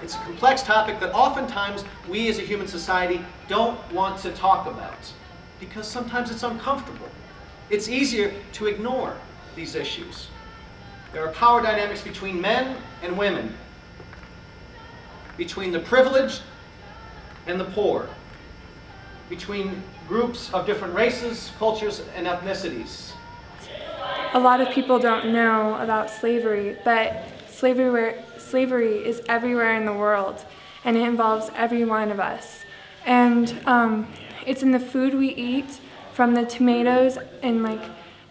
It's a complex topic that oftentimes we as a human society don't want to talk about because sometimes it's uncomfortable. It's easier to ignore these issues. There are power dynamics between men and women, between the privileged and the poor, between groups of different races, cultures, and ethnicities. A lot of people don't know about slavery, but slavery is everywhere in the world, and it involves every one of us. And it's in the food we eat, from the tomatoes in like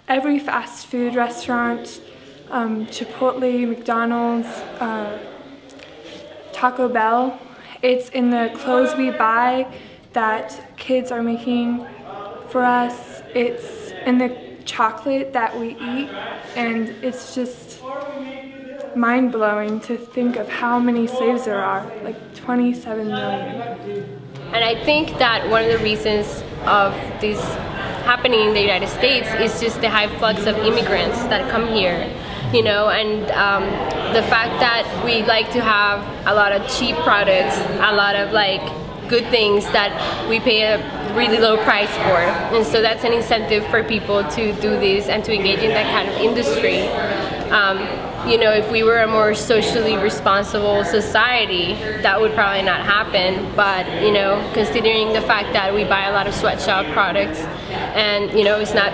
every fast food restaurant, Chipotle, McDonald's, Taco Bell. It's in the clothes we buy that kids are making for us. It's in the chocolate that we eat, and it's just mind-blowing to think of how many slaves there are, like 27 million. And I think that one of the reasons of this happening in the United States is just the high flux of immigrants that come here, you know, and the fact that we like to have a lot of cheap products, a lot of like good things that we pay a really low price for, and so that's an incentive for people to do this and to engage in that kind of industry. You know, if we were a more socially responsible society, that would probably not happen, but you know, considering the fact that we buy a lot of sweatshop products, and you know, it's not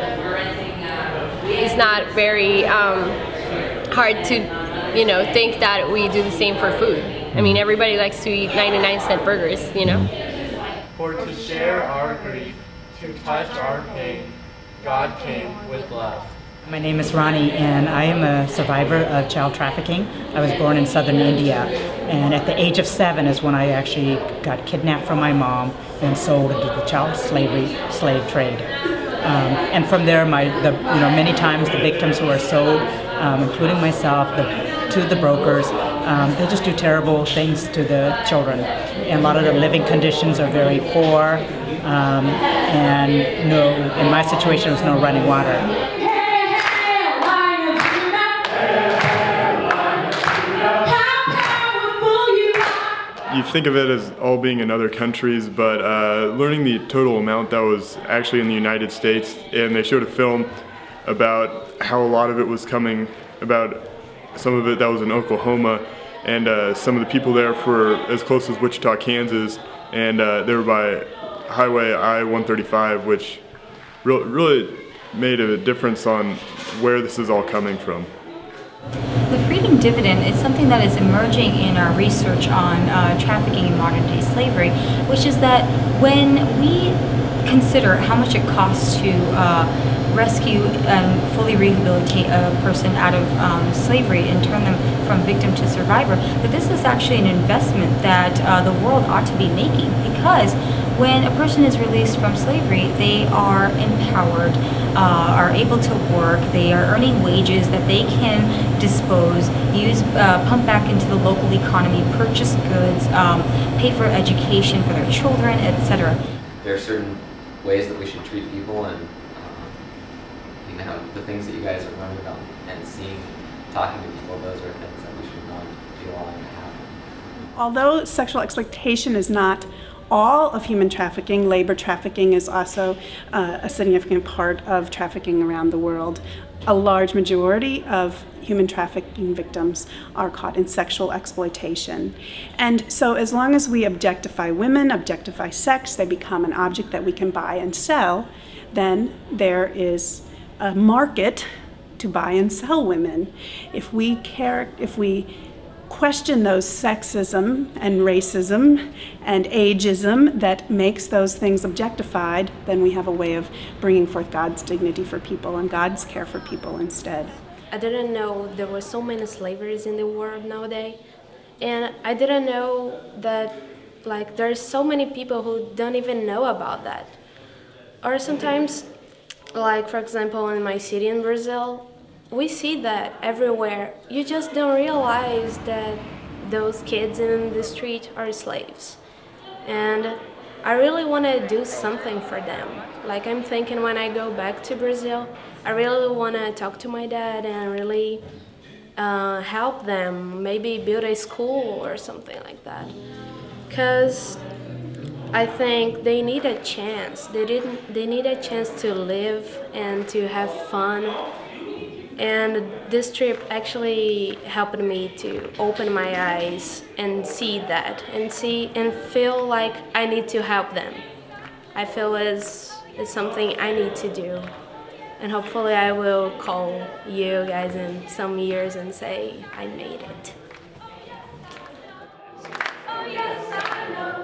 very hard to, you know, think that we do the same for food. I mean, everybody likes to eat 99-cent burgers, you know. For to share our grief, to touch our pain, God came with love. My name is Ronnie, and I am a survivor of child trafficking. I was born in southern India, and at the age of 7 is when I actually got kidnapped from my mom and sold into the child slave trade. And from there, many times the victims who are sold, including myself, to the brokers, they just do terrible things to the children. And a lot of the living conditions are very poor, and in my situation, there was no running water. You think of it as all being in other countries, but learning the total amount that was actually in the United States, and they showed a film about how a lot of it was coming, about some of it that was in Oklahoma, and some of the people there were as close as Wichita, Kansas, and they were by Highway I-135, which really made a difference on where this is all coming from. The freedom dividend is something that is emerging in our research on trafficking in modern-day slavery, which is that when we consider how much it costs to rescue and fully rehabilitate a person out of slavery and turn them from victim to survivor, that this is actually an investment that the world ought to be making, because when a person is released from slavery, they are empowered, are able to work, they are earning wages that they can dispose, pump back into the local economy, purchase goods, pay for education for their children, etc. There are certain ways that we should treat people, and you know, the things that you guys are learning about and seeing, talking to people, those are things that we should not be allowing to happen. Although sexual exploitation is not all of human trafficking, labor trafficking is also a significant part of trafficking around the world. A large majority of human trafficking victims are caught in sexual exploitation. And so as long as we objectify women, objectify sex, they become an object that we can buy and sell, then there is a market to buy and sell women. If we question those sexism and racism and ageism that makes those things objectified, then we have a way of bringing forth God's dignity for people and God's care for people instead. I didn't know there were so many slaveries in the world nowadays, and I didn't know that there's so many people who don't even know about that. Or sometimes, for example, in my city in Brazil, we see that everywhere. You just don't realize that those kids in the street are slaves. And I really want to do something for them. I'm thinking when I go back to Brazil, I really want to talk to my dad and really help them, maybe build a school or something like that. Because I think they need a chance. They need a chance to live and to have fun. And this trip actually helped me to open my eyes and see that, and feel like I need to help them. I feel it's something I need to do. And hopefully I will call you guys in some years and say I made it. Oh yes, I know.